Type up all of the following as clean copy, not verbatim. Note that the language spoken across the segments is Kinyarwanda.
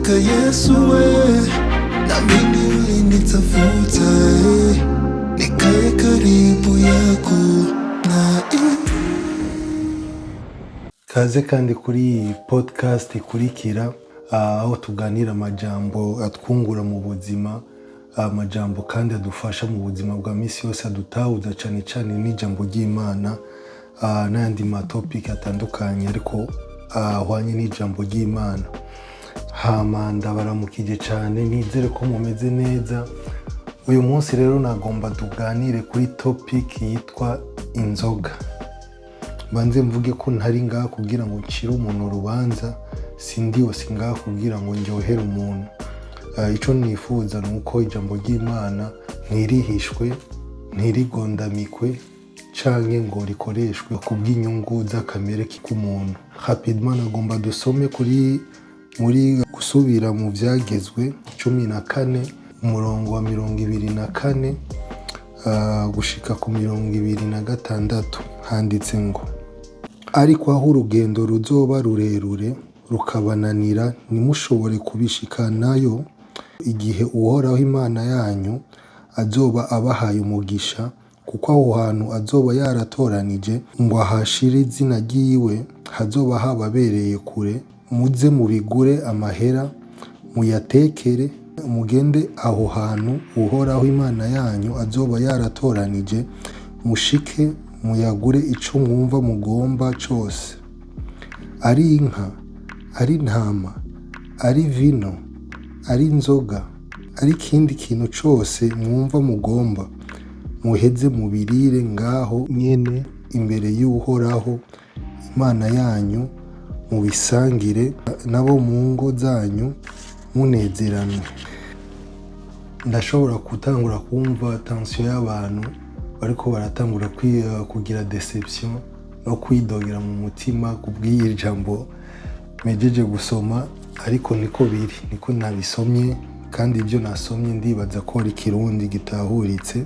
Hakika Yesu naamini ulinitafuta, nikae karibu yako na kaze kandi kuri podcast ikurikira aho tuganira amajambo atwungura mu buzima, amajambo kandi adufasha mu buzima bwa misi yose, adutahuza cyane cyane n'ijambo ry'Imana n'ayandi topic atandukanye ariko ahwanye n'ijambo ry'Imana. Hama ndabaramukije cyane, nizere ko mumeze neza. Uyu munsi rero nagomba tuganire kuri topic yitwa inzoga. Banze mvuge ko ntari ngaha kugira ngo ncire umuntu urubanza, sindi yose ngaha kugira ngo ndyohere umuntu. Ico nifuza nuko ijambo ry'Imana ntirihishwe, ntirigondamikwe canke ngo rikoreshwe kubw'inyungu z'akamere k'umuntu. Rapidement nagomba dusome muri gusubira mu byagezwe 14 umurongo wa 24 gushika ku 26 handitse ngo: ariko aho urugendo ruzoba rurerure rukabananira ntimushobore kubishikanayo, igihe Uhoraho Imana yanyu azoba abahaye umugisha, kuko aho hantu azoba yaratoranije ngo ahashire izina ryiwe hazoba hababereye kure, muze mubigure amahera muyatekere, mugende aho hantu Uhoraho Imana yanyu azoba yaratoranije, mushike muyagure ico mwumva mugomba cose, ari inka, ari intama, ari vino, ari inzoga, ari ikindi kintu cose mwumva mugomba, muheze mubirire ngaho nyene imbere y'Uhoraho Imana yanyu, mubisangire nabo mu ngo zanyu munezeranwe. Ndashobora gutangura kumva tension y'abantu bariko baratangura kugira deception no kwidogera mu mutima kubw'iyi jambo mejeje gusoma, ariko niko biri, niko nabisomye kandi ibyo nasomye ndibaza ko ari Kirundi gitahuritse.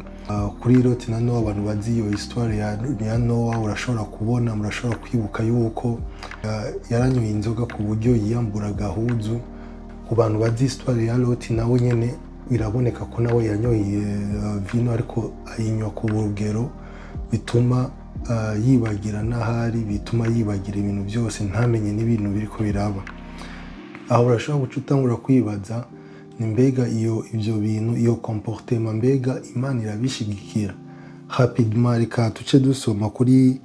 Kuri Loti na Nowa, abantu bazi iyo histoire ya Nowa, murashobora kwibuka yuko yaranyoye inzoga ku buryo yiyamburaga gahuzu. Ku bantu bazi histoire ya Loti nawe nyene biraboneka ko nawe yanyoye vino, ariko ayinywa ku rugero bituma yibagira n'ahari, bituma yibagira ibintu byose, ntamenye n'ibintu biriko biraba. Aho urashobora guca utangura kwibaza ni mbega ivyo bintu, iyo comportement mbega Imana irabishigikira? Rapidement reka tuce dusoma kuri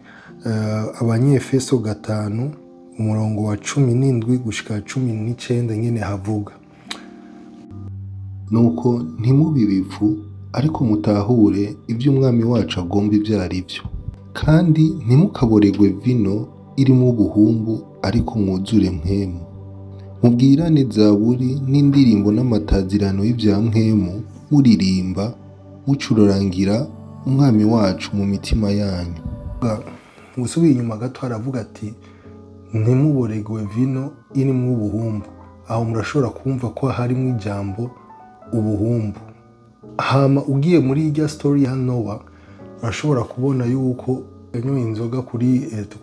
Abanyefeso 5 umurongo wa 17 gushika 19 nyene havuga: nuko ntimubibivu, ariko mutahure ibyo umwami wacu agomba ibyo ari byo, kandi ntimukaboregwe vino irimo ubuhumbu, ariko mwuzure mpwemu. Mubwirane zaburi n'indirimbo n'amatazirano y'ibya mpwemu, muririmba mucurangira umwami wacu mu mitima yanyu. Gusubiye inyuma gato haravuga ati ntimuboregwe vino irimo ubuhumbu. Aho murashobora kumva ko harimo ijambo ubuhumbu. Hama ugiye muri irya story ya Nowa, urashobora kubona yuko yanyoye inzoga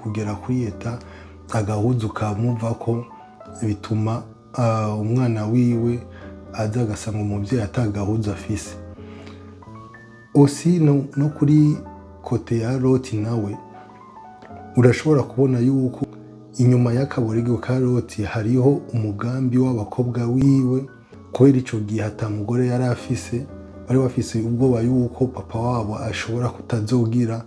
kugera kuri eta, agahuzu kamuva ko bituma umwana wiwe aza agasanga umubyeyi atagahuzu afise. Osi no kuri kote ya Loti nawe urashobora kubona yuko inyuma y'akaborego ka Loti hariho umugambi w'abakobwa wiwe, kubera ico gihe ata mugore yari afise, bari bafise ubwoba yuko papa wabo ashobora kutazogira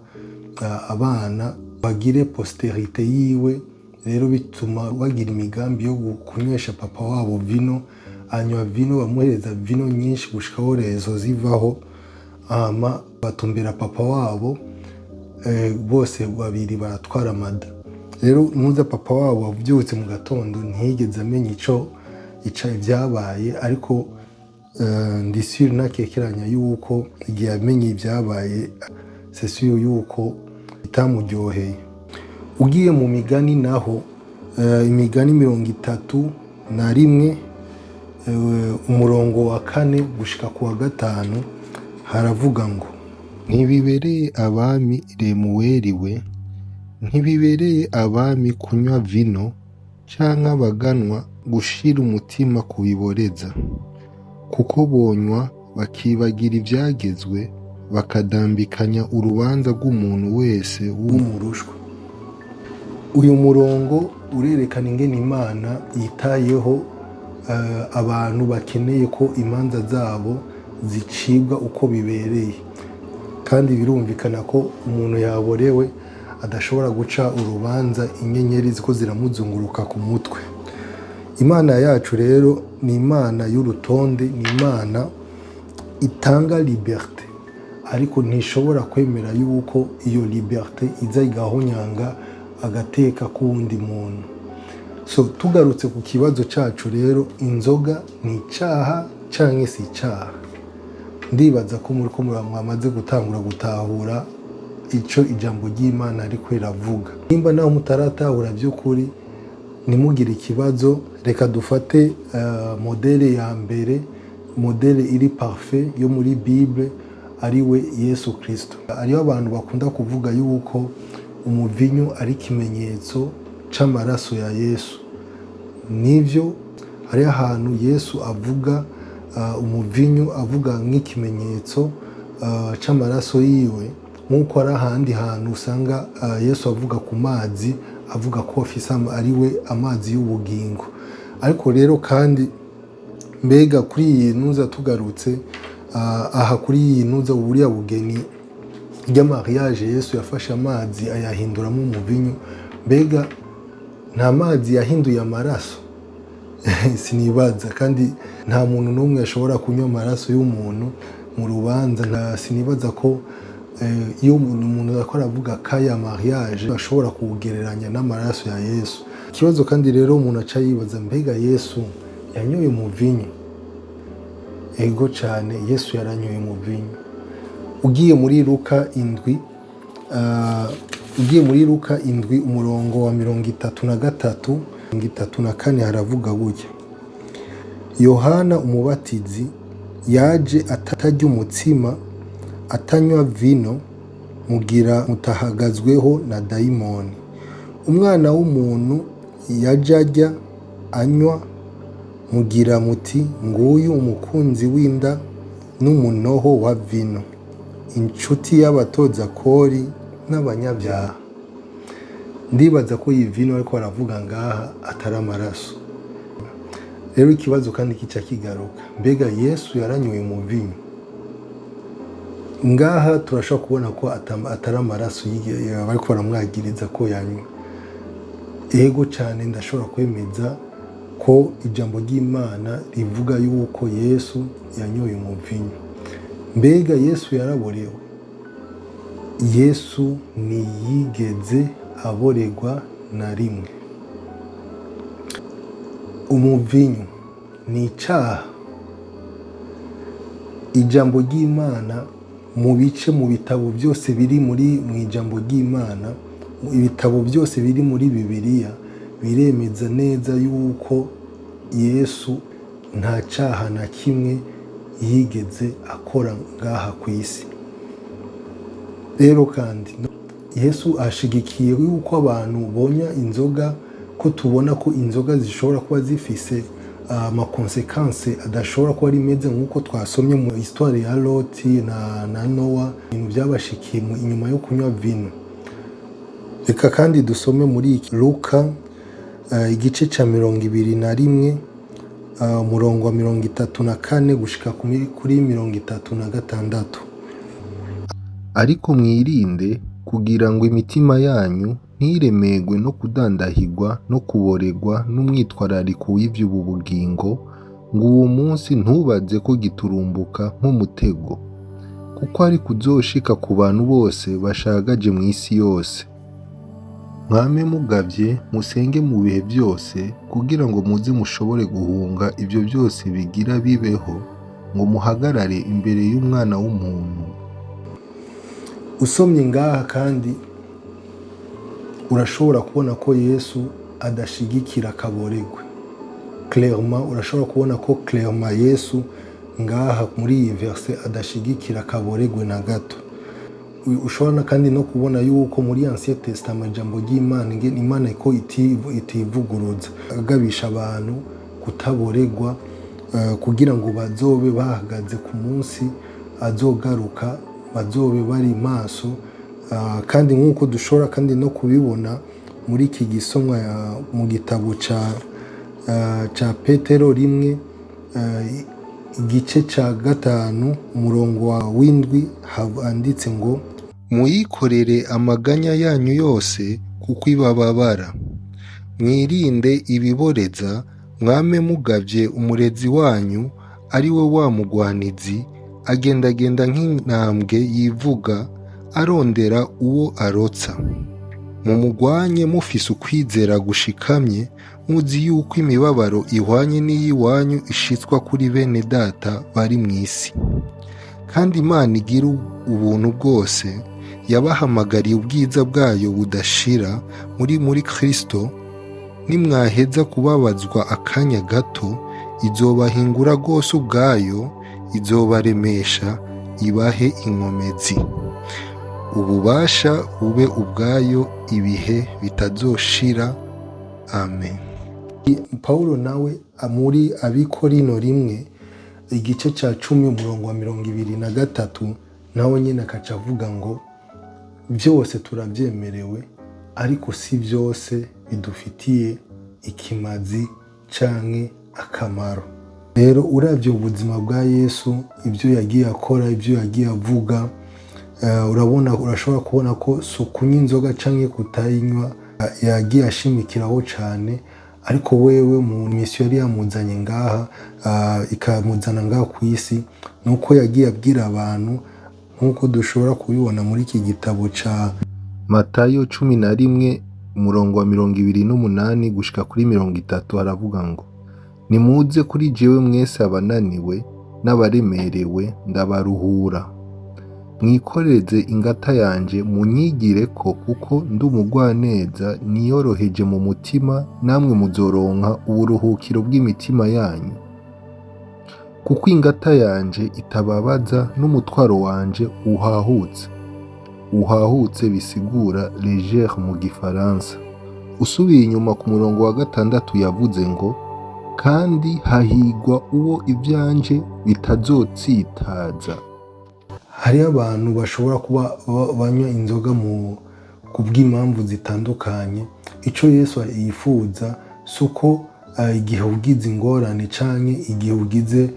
abana bagire posterite yiwe. Rero bituma bagira imigambi yo kunywesha papa wabo vino, anywa vino, bamuhereza vino nyinshi gushikaho rezo zivaho, hama batumbera papa wabo, bose babiri baratwara amada. Rero muza papa wabo wavyutse mu gatondo ntiyigeze amenya ico ibyabaye, ariko ndi sûr nakekeranya yuko igihe amenye ibyabaye, c'est sûr yuko bitamuryoheye. Ugiye mu migani naho, imigani 31 umurongo wa 4 gushika ku wa 5 haravuga ngo: ntibibereye abami Lemuweli we, ntibibereye abami kunywa vino, canke abaganwa gushira umutima ku biboreza, kuko bonywa bakibagira ivyagezwe, bakadambikanya urubanza rw'umuntu wese w'umurushwa. Uyu murongo urerekana ingene Imana yitayeho abantu bakeneye ko imanza zabo zicibwa uko bibereye, kandi birumvikana ko umuntu yaborewe adashobora guca urubanza inyenyeri ziko ziramuzunguruka ku mutwe. Imana yacu rero ni Imana y'urutonde, ni Imana itanga liberté, ariko ntishobora kwemera yuko iyo liberté iza igahonyanga agateka k'uwundi muntu. So tugarutse ku kibazo cacu rero, inzoga ni icaha canke si icaha? Ndibaza ko muriko mwamaze gutangura gutahura ico ijambo ry'Imana ariko iravuga. Nimba naho mutaratahura by'ukuri, nimugire ikibazo, reka dufate modele ya mbere, modele iri parfait yo muri Bible, ari we Yesu Kristo. Hariho abantu bakunda kuvuga yuko umuvinyu ari ikimenyetso c'amaraso ya Yesu. Nivyo, hari ahantu Yesu avuga umuvinyu avuga nk'ikimenyetso c'amaraso yiwe, nk'uko ari ahandi hantu usanga Yesu avuga ku mazi, avuga ko afise ari we amazi y'ubugingo. Ariko rero kandi mbega kuri iyi ntuza tugarutse aha kuri iyi ntuza buriya bugeni ry'amariage, Yesu yafashe amazi ayahinduramo umuvinyu, mbega nta mazi yahinduye amaraso? Sinibaza, kandi nta muntu n'umwe ashobora kunywa amaraso y'umuntu mu rubanza. Sinibaza ko iyo umuntu akora avuga kaya mariage ashobora kugereranya n'amaraso ya Yesu. Ikibazo kandi rero umuntu aca yibaza, mbega Yesu yanyoye umuvinyu? Ego cyane, Yesu yaranyoye umuvinyu. Ugiye muri Luka 7 umurongo wa 33 34 haravuga gutya: Yohana umubatizi yaje atarya umutsima, atanywa vino, mugira mutahagazweho na dayimoni. Umwana w'umuntu yaje arya anywa, mugira muti nguyu umukunzi w'inda n'umunoho wa vino, inshuti y'abatoza kori n'abanyabyaha. Ndibaza ko iyi vino ariko aravuga ngaha atari amaraso. Rero ikibazo kandi kica kigaruka, mbega Yesu yaranyoye umuvinyu? Ngaha turashobora kubona ko atari amaraso bariko baramwagiriza ko yanywa. Ego cyane, ndashobora kwemeza ko ijambo ry'Imana rivuga yuko Yesu yanyoye umuvinyu. Mbega Yesu yaraborewe? Yesu ntiyigeze aboregwa na rimwe. Umuvinyu ni icaha. Ijambo ry'Imana mu bitabo byose biri mu ijambo ry'Imana, ibitabo byose biri muri Bibiliya biremeza neza yuko Yesu nta caha na kimwe yigeze akora ngaha ku isi. Rero kandi Yesu ashigikiye yuko abantu bonya inzoga, ko tubona ko inzoga zishobora kuba zifise amakonsekanse adashobora kuba ari meze nk'uko twasomye mu histoire ya Loti na Nowa, ibintu byabashikiye inyuma yo kunywa vino. Reka kandi dusome muri Luka igice ca 21 umurongo wa 34 gushika kuri 36. Ariko mwirinde kugira ngo imitima yanyu ntiremegwe no kudandahirwa no kuboregwa n'umwitwarariko w'ivy'ubu bugingo, ngo uwo munsi ntubaze ko giturumbuka nk'umutego, kuko ari kuzoshika ku bantu bose bashagaje mu isi yose. Mwame mugavye musenge mu bihe byose, kugira ngo muze mushobore guhunga ivyo byose bigira bibeho, ngo muhagarare imbere y'Umwana w'umuntu. Usomye ngaha kandi urashobora kubona ko Yesu adashigikira akaboregwe. Clairement urashobora kubona ko clairement Yesu ngaha muri iyi verse adashigikira akaboregwe na gato. ushobora kandi no kubona yuko muri Ancien Testament ijambo ry'Imana Imana ko itivuguruza agabisha abantu kutaboregwa kugira ngo bazobe bahagaze ku munsi azogaruka, bazobe bari maso. Kandi nk'uko dushobora kandi no kubibona muri iki gisomwa mu gitabo ca Petero 1 igice ca 5 umurongo wa 7 handitse ngo muyikorere amaganya yanyu yose kuko ibababara, mwirinde ibiboreza, mwame mugavye umurezi wanyu ari we wa mugwanizi agendagenda nk'intambwe yivuga arondera uwo arotsa. Mumugwanye mufise ukwizera gushikamye, muzi yuko imibabaro ihwanye n'iyiwanyu ishitswa kuri bene data bari mw'isi. Kandi Imana igira ubuntu bwose yabahamagariye ubwiza bwayo budashira muri Kristo. Nimwaheza kubabazwa akanya gato, izobahingura rwose ubwayo, izobaremesha, ibahe inkomezi. Ububasha bube ubwayo ibihe bitazoshira. Amen. Paulo nawe muri Abikorino 1 igice ca 10 umurongo wa 23 nawe nyine akaca avuga ngo byose turabyemerewe ariko si byose bidufitiye ikimazi canke akamaro. Rero uravye ubuzima bwa Yesu, ibyo yagiye akora, ibyo yagiye avuga, urashobora kubona ko kunywa inzoga canke kutayinywa yagiye ashimikiraho cane. Ariko wewe mu misiyo yari yamuzanye ngaha ikamuzana ngaha ku isi, nuko yagiye abwira abantu nk'uko dushobora kubibona muri iki gitabo ca Matayo 11 umurongo wa 28 gushika kuri 30 haravuga ngo nimuze kuri jewe mwese abananiwe n'abaremerewe ndabaruhura, mwikoreze ingata yanje munyigire ko kuko ndi umugwaneza niyoroheje mu mutima, namwe muzoronka uburuhukiro bw'imitima yanyu. Kuko ingata yanje itababaza n'umutwaro wanje uhahutse bisigura légère mu gifaransa. Usubiye inyuma ku murongo wa 6 yavuze ngo kandi hahigwa uwo ivyanje bitazotsitaza. Hari abantu bashobora kuba banywa inzoga ku bw'impamvu zitandukanye. Ico Yesu yifuza suko igihe ugize ingorane canke igihe ugize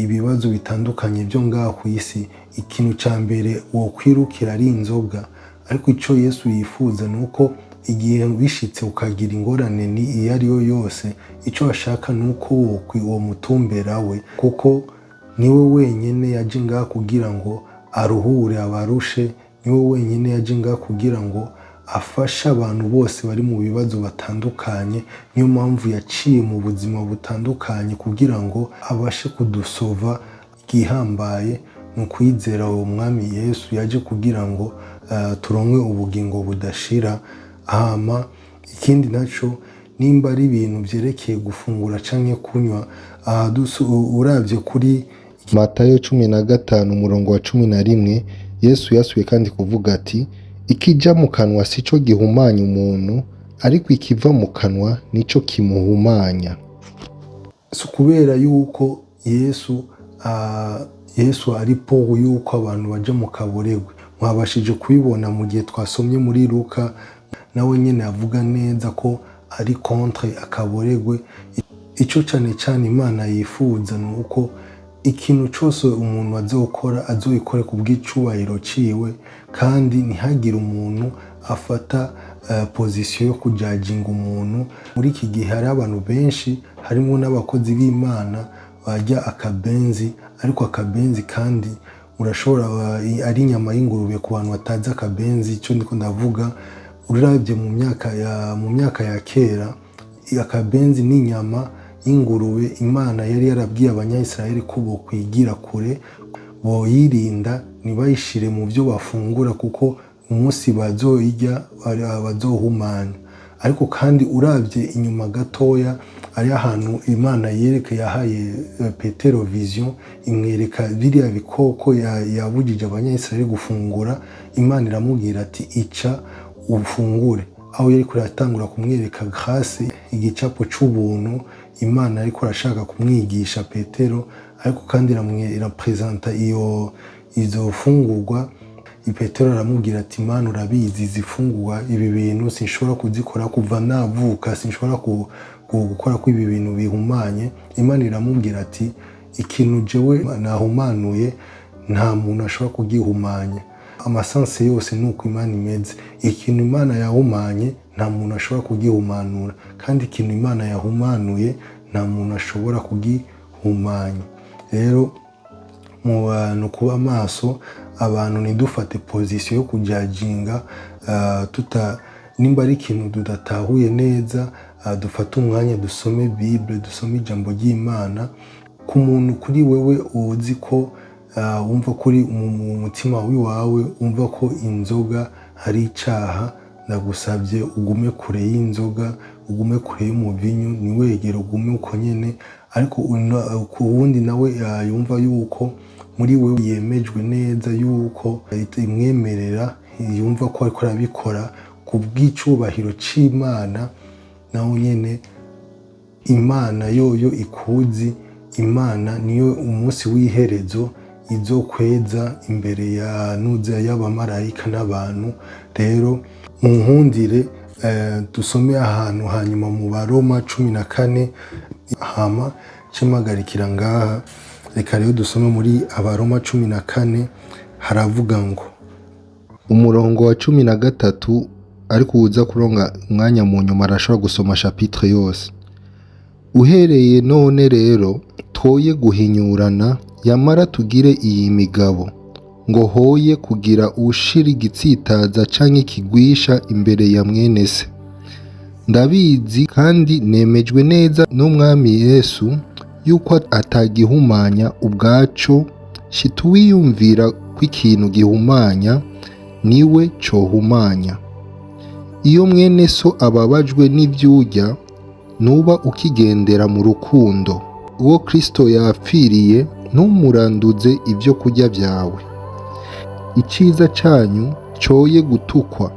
ibibazo bitandukanye byo ngaha ku isi, ikintu ca mbere wokwirukira ari inzoga. Ariko ico Yesu yifuza nuko igihe bishitse ukagira ingorane ni iyo ari yo yose, ico ashaka nuko wo mutumbera we, kuko niwe wenyene yaje ngaha kugira ngo aruhure abarushe, niwe wenyene yaje ngaha kugira ngo afashe abantu bose bari mu bibazo batandukanye. Niyo mpamvu yaciye mu buzima butandukanye kugira ngo abashe kudusova. Igihambaye mu kwizera uwo mwami Yesu yaje kugira ngo turonke ubugingo budashira. Hama ikindi naco, nimba ari ibintu vyerekeye gufungura canke kunywa, uravye kuri Matayo 15 umurongo wa 11 Yesu yasuye kandi kuvuga ati ikija mu kanwa sico gihumanya umuntu, ariko ikiva mu kanwa nico kimuhumanya. Kubera yuko Yesu ari po yuko abantu baje mu kaboregwe. Mwabashije kubibona mu gihe twasomye muri Luka, nawe nyene avuga neza ko ari contre akaboregwe. Ico cane Imana yifuza nuko ikintu cyose umuntu azokora azoyikore ku bw'icubahiro ciwe, kandi ntihagire umuntu afata position yo kujajinga umuntu. Muri iki gihe hari abantu benshi, harimo n'abakozi b'Imana bajya akabenzi, ariko akabenzi kandi urashobora ari inyama y'ingurube. Ku bantu batazi akabenzi ico ndiko ndavuga, uravye mu myaka ya kera, akabenzi ni inyama y'ingurube Imana yari yarabwiye abanyayisiraheli ko bokwigira kure, boyirinda ntibayishire mu byo bafungura kuko umunsi bazoyirya bazohumana. ariko kandi uravye inyuma gatoya ari ahantu Imana yahaye Petero vision, imwereka biriya bikoko yabujije abanyayisiraheli gufungura. Imana iramubwira ati ica ufungure, aho yariko iratangura kumwereka grâce, igicapo c'ubuntu Imana ariko arashaka kumwigisha Petero, ariko kandi irapresenta izo fungurwa. Petero aramubwira ati Imana urabizi zifungurwa, ibi bintu sinshobora kuzikora kuva navuka, sinshobora gukora ko ibi bintu bihumanye. Imana iramubwira ati ikintu jewe nahumanuye nta muntu ashobora kugihumanya. Amasanse yose nuko Imana imeze, ikintu Imana yahumanye nta muntu ashobora kugihumanura, kandi ikintu Imana yahumanuye nta muntu ashobora kugihumanya. Rero mu bantu kuba maso, abantu ntidufate position yo kujajinga, nimba ari ikintu tudatahuye neza, dufate umwanya dusome Bible, dusome ijambo ry'Imana. Ku muntu kuri wewe uzi ko wumva kuri mu mutima wiwawe wumva ko inzoga hari icaha, ndagusabye ugume kure y'inzoga, ugume kure y'umuvinyu, niwegere ugume uko nyene. Ariko ku wundi nawe yumva yuko muri wewe yemejwe neza, yuko imwemerera, yumva ko ariko arabikora ku bw'icubahiro c'Imana, naho nyene Imana yoyo ikuzi. Imana niyo umunsi w'iherezo izokweza imbere y'abamarayika n'abantu. Rero munkundire dusome ahantu hanyuma mu Baroma 14 hama cimagarikira ngaha. Reka rero dusome muri Abaroma 14, haravuga ngo umurongo wa 13, ariko uza kuronga umwanya mu nyuma arashobora gusoma chapitre yose. Uhereye none rero twoye guhinyurana, yamara tugire iyi migabo, ngo hoye kugira ushira igitsitaza canke kigwisha imbere ya mwene se. Ndabizi kandi nemejwe neza n'Umwami Yesu yuko atagihumanya ubwaco, shituwiyumvira ko ikintu gihumanya niwe cohumanya. Iyo mwene so ababajwe n'ivyurya, nuba ukigendera mu rukundo. Uwo Kristo yapfiriye ntumuranduze ibyo kurya byawe. Iciza canyu coye gutukwa,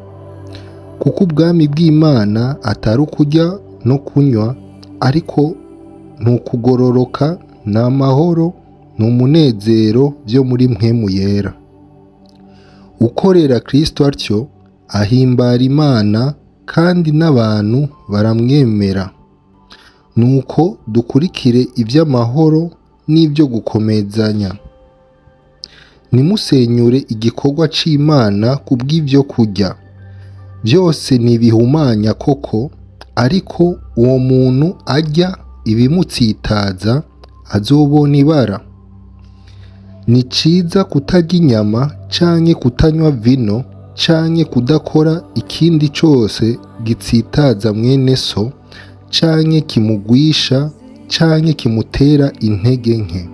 kuko ubwami bw'Imana atari ukurya no kunywa, ariko ntukugororoka, n'amahoro, n'umunezero byo muri mpwemu yera. Ukorera Kristo atyo ahimbara Imana, kandi n'abantu baramwemera. Nuko dukurikire iby'amahoro n'ibyo gukomezanya. Nimusenyure igikorwa c'Imana kubw'ibyo kurya. Byose nibihumanya koko, ariko uwo muntu arya ibimutsitaza azobona ibara. Ni ciza kutarya inyama canke kutanywa vino canke kudakora ikindi cose gitsitaza mwene so, canke kimugwisha canke kimutera intege nke.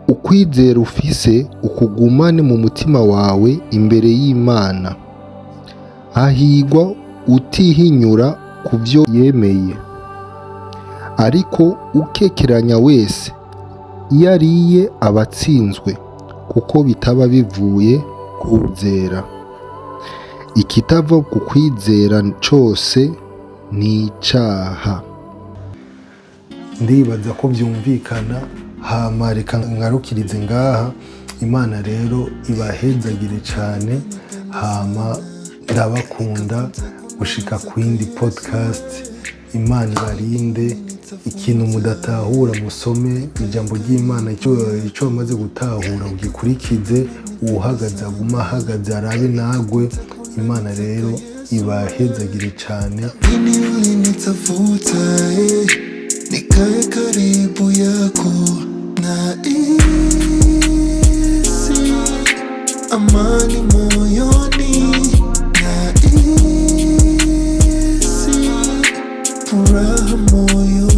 Ukwizera ufise ukugumane mu mutima wawe imbere y'Imana. Hahigwa utihinyura ku byo yemeye. Ariko ukekeranya wese iyo ariye abatsinzwe, kuko bitaba bivuye kwizera. Ikitava ku kwizera cose ni icaha. Ndibaza ko byumvikana. Hama reka ngarukirize ngaha. Imana rero ibahezagire cyane. Hama ndabakunda gushika ku yindi podcast. Imana ibarinde. Ikintu mudatahura musome ijambo ry'Imana, icyo bamaze gutahura ugikurikize. Uhagaze aguma ahagaze, arabe nagwe. Imana rero ibahezagire cyane. Nikae karibu yako na isi amani moyoni, na isi furaha moyoni.